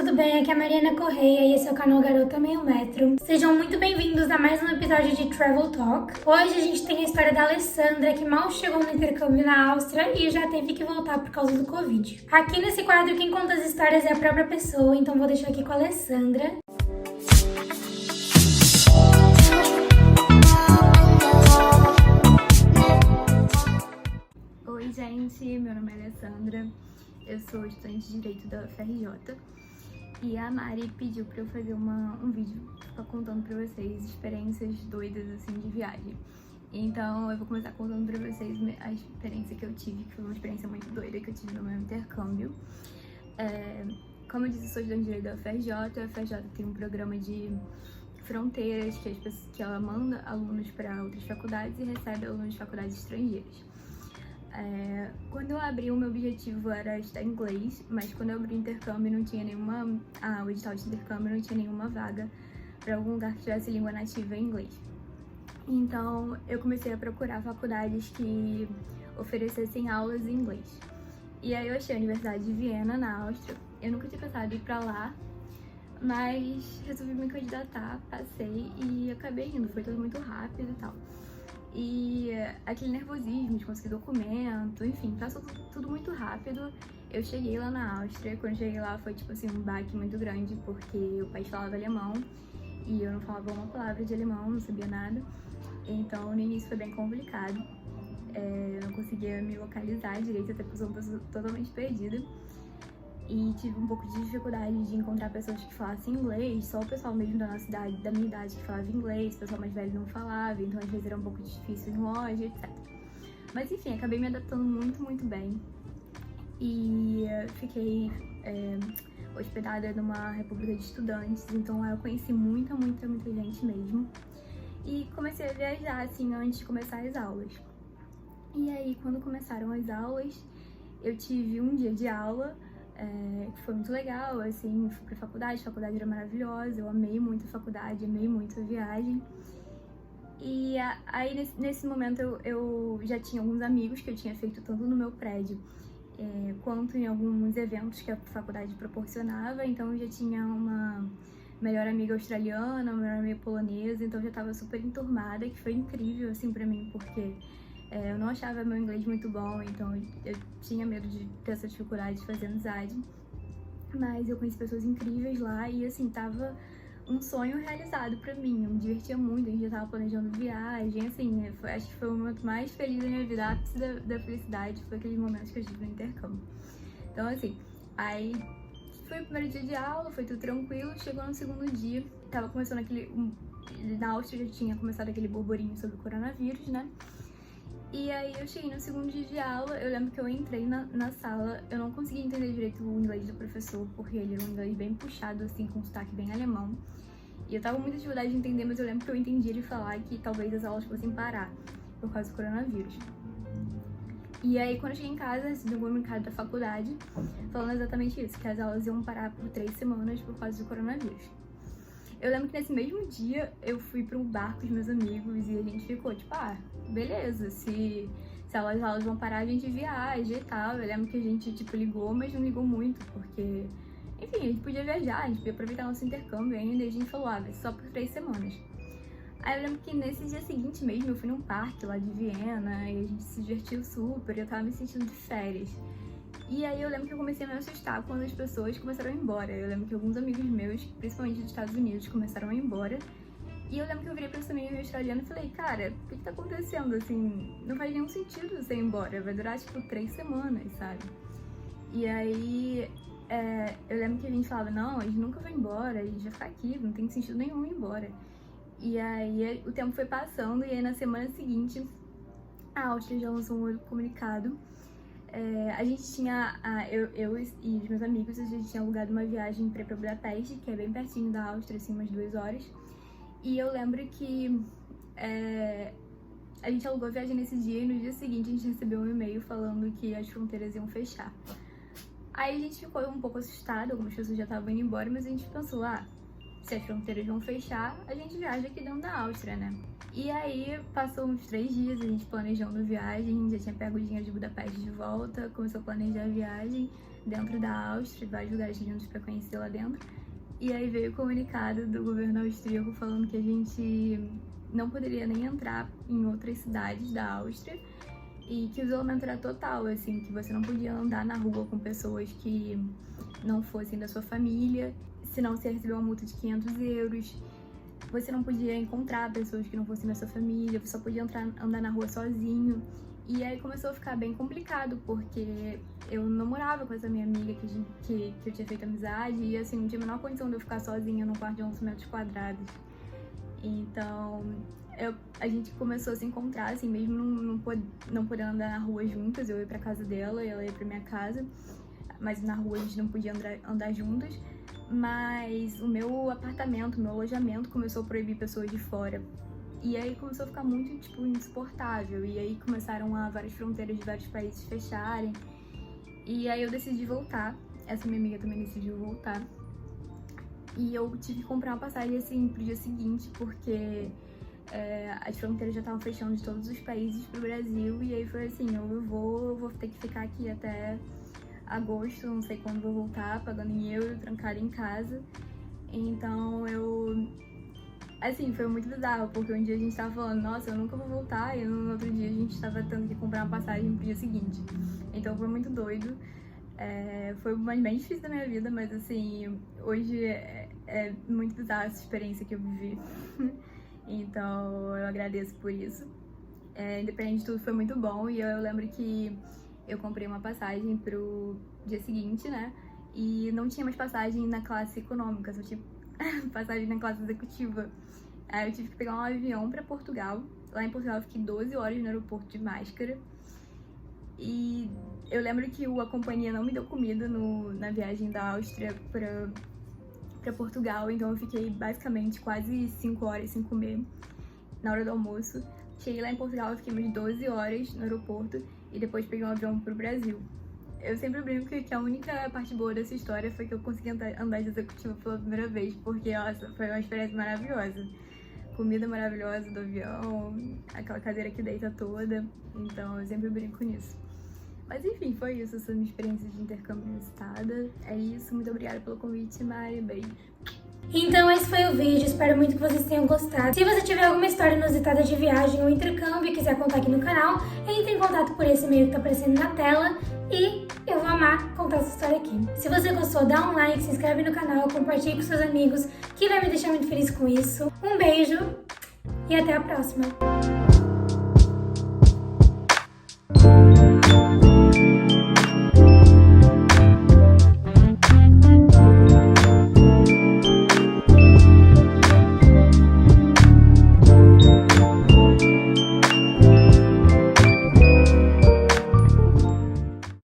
tudo bem? Aqui é a Mariana Correia e esse é o canal Garota Meio Metro. Sejam muito bem-vindos a mais um episódio de Travel Talk. Hoje a gente tem a história da Alessandra, que mal chegou no intercâmbio na Áustria e já teve que voltar por causa do Covid. Aqui nesse quadro, quem conta as histórias é a própria pessoa, então vou deixar aqui com a Alessandra. Oi gente, meu nome é Alessandra, eu sou estudante de Direito da UFRJ e a Mari pediu pra eu fazer um vídeo contando pra vocês experiências doidas assim de viagem. Então eu vou começar contando pra vocês a experiência que eu tive, que foi uma experiência muito doida que eu tive no meu intercâmbio. Como eu disse, eu sou estudante de Direito da UFRJ, a UFRJ tem um programa de fronteiras que ela manda alunos para outras faculdades e recebe alunos de faculdades estrangeiras. Quando eu abri, o meu objetivo era estudar inglês, mas quando eu abri o intercâmbio não tinha o edital de intercâmbio não tinha nenhuma vaga para algum lugar que tivesse língua nativa em inglês. Então eu comecei a procurar faculdades que oferecessem aulas em inglês. E aí eu achei a Universidade de Viena, na Áustria. Eu nunca tinha pensado em ir pra lá, mas resolvi me candidatar, passei e acabei indo, foi tudo muito rápido e tal. E aquele nervosismo de conseguir documento, enfim, passou tudo muito rápido. Eu cheguei lá na Áustria, quando cheguei lá foi tipo assim um baque muito grande, porque o país falava alemão e eu não falava uma palavra de alemão, não sabia nada. Então no início foi bem complicado, eu não conseguia me localizar direito, até porque eu sou uma pessoa totalmente perdida. E tive um pouco de dificuldade de encontrar pessoas que falassem inglês, só o pessoal mesmo da nossa idade, da minha idade, que falava inglês, o pessoal mais velho não falava, então às vezes era um pouco difícil em loja, etc. Mas enfim, acabei me adaptando muito bem e fiquei hospedada numa república de estudantes, então lá eu conheci muita gente mesmo. E comecei a viajar assim antes de começar as aulas. E aí, quando começaram as aulas, eu tive um dia de aula, que foi muito legal, assim, fui pra faculdade, a faculdade era maravilhosa, eu amei muito a faculdade, amei muito a viagem. E aí, nesse momento, eu já tinha alguns amigos que eu tinha feito tanto no meu prédio, quanto em alguns eventos que a faculdade proporcionava, então eu já tinha uma melhor amiga australiana, uma melhor amiga polonesa, então eu já tava super enturmada, que foi incrível, assim, pra mim, porque eu não achava meu inglês muito bom, então eu tinha medo de ter essa dificuldade de fazer amizade. Mas eu conheci pessoas incríveis lá e, assim, tava um sonho realizado pra mim. Eu me divertia muito, a gente já tava planejando viagem, assim, acho que foi o momento mais feliz da minha vida, ápice da felicidade, foi aqueles momentos que eu tive no intercâmbio. Então, assim, aí foi o primeiro dia de aula, foi tudo tranquilo, chegou no segundo dia, tava começando na Áustria já tinha começado aquele burburinho sobre o coronavírus, né? E aí eu cheguei no segundo dia de aula, eu lembro que eu entrei na sala, eu não conseguia entender direito o inglês do professor, porque ele era um inglês bem puxado, assim, com um sotaque bem alemão. E eu tava com muita dificuldade de entender, mas eu lembro que eu entendi ele falar que talvez as aulas fossem parar por causa do coronavírus. E aí quando eu cheguei em casa, recebi um comunicado da faculdade falando exatamente isso, que as aulas iam parar por 3 semanas por causa do coronavírus. Eu lembro que nesse mesmo dia eu fui para um bar com os meus amigos e a gente ficou tipo, beleza, se as aulas vão parar a gente viaja e tal. Eu lembro que a gente tipo ligou, mas não ligou muito, porque enfim, a gente podia viajar, a gente podia aproveitar nosso intercâmbio ainda, e a gente falou, vai só por 3 semanas. Aí eu lembro que nesse dia seguinte mesmo eu fui num parque lá de Viena e a gente se divertiu super, eu tava me sentindo de férias. E aí eu lembro que eu comecei a me assustar quando as pessoas começaram a ir embora. Eu lembro que alguns amigos meus, principalmente dos Estados Unidos, começaram a ir embora. E eu lembro que eu virei pra esse amigo australiano e falei, cara, o que tá acontecendo? Assim, não faz nenhum sentido você ir embora, vai durar tipo 3 semanas, sabe? E aí eu lembro que a gente falava, não, a gente nunca vai embora, a gente vai ficar aqui, não tem sentido nenhum ir embora. E aí o tempo foi passando e aí na semana seguinte a Áustria já lançou um comunicado. A gente tinha, eu e os meus amigos, a gente tinha alugado uma viagem para Budapeste, que é bem pertinho da Áustria, assim, umas 2 horas. E eu lembro que a gente alugou a viagem nesse dia e no dia seguinte a gente recebeu um e-mail falando que as fronteiras iam fechar. Aí a gente ficou um pouco assustado, algumas pessoas já estavam indo embora, mas a gente pensou, se as fronteiras vão fechar, a gente viaja aqui dentro da Áustria, né? E aí, passou uns 3 dias, a gente planejando a viagem, já tinha pego o dinheiro de Budapeste de volta, começou a planejar a viagem. dentro da Áustria, vários lugares lindos pra conhecer lá dentro. E aí veio o comunicado do governo austríaco falando que a gente não poderia nem entrar em outras cidades da Áustria e que o isolamento era total, assim, que você não podia andar na rua com pessoas que não fossem da sua família, senão você ia receber uma multa de 500 euros. Você não podia encontrar pessoas que não fossem da sua família, você só podia andar na rua sozinho. E aí começou a ficar bem complicado, porque eu não morava com essa minha amiga que eu tinha feito amizade, e assim, não tinha a menor condição de eu ficar sozinha num quarto de 11 metros quadrados. Então, a gente começou a se encontrar, assim, mesmo não podendo andar na rua juntas. Eu ia pra casa dela e ela ia pra minha casa, mas na rua a gente não podia andar juntas. Mas o meu apartamento, o meu alojamento começou a proibir pessoas de fora. E aí começou a ficar muito, tipo, insuportável. E aí começaram várias fronteiras de vários países fecharem. E aí eu decidi voltar. Essa minha amiga também decidiu voltar. E eu tive que comprar uma passagem, assim, pro dia seguinte, porque as fronteiras já estavam fechando de todos os países pro Brasil. E aí foi assim, eu vou ter que ficar aqui até agosto, não sei quando vou voltar, pagando em euro, trancada em casa. Então assim, foi muito bizarro, porque um dia a gente tava falando, nossa, eu nunca vou voltar, e no outro dia a gente tava tendo que comprar uma passagem pro dia seguinte. Então foi muito doido. Foi o momento bem difícil da minha vida, mas assim, hoje é muito bizarra essa experiência que eu vivi. Então eu agradeço por isso. Independente de tudo, foi muito bom, e eu lembro que eu comprei uma passagem pro dia seguinte, né? E não tinha mais passagem na classe econômica, só tinha passagem na classe executiva. Aí eu tive que pegar um avião pra Portugal. Lá em Portugal eu fiquei 12 horas no aeroporto de máscara. E eu lembro que a companhia não me deu comida na viagem da Áustria pra Portugal, então eu fiquei basicamente quase 5 horas sem comer na hora do almoço. Cheguei lá em Portugal, eu fiquei umas 12 horas no aeroporto e depois peguei um avião pro Brasil. Eu sempre brinco que a única parte boa dessa história foi que eu consegui andar de executivo pela primeira vez, porque, nossa, foi uma experiência maravilhosa. Comida maravilhosa do avião, aquela cadeira que deita toda, então eu sempre brinco nisso. Mas enfim, foi isso, essa minha experiência de intercâmbio inusitada. É isso, muito obrigada pelo convite, Mari, beijo. Então esse foi o vídeo, espero muito que vocês tenham gostado. Se você tiver alguma história inusitada de viagem ou intercâmbio e quiser contar aqui no canal, entre em contato por esse e-mail que tá aparecendo na tela e eu vou amar contar essa história aqui. Se você gostou, dá um like, se inscreve no canal, compartilhe com seus amigos, que vai me deixar muito feliz com isso. Um beijo e até a próxima!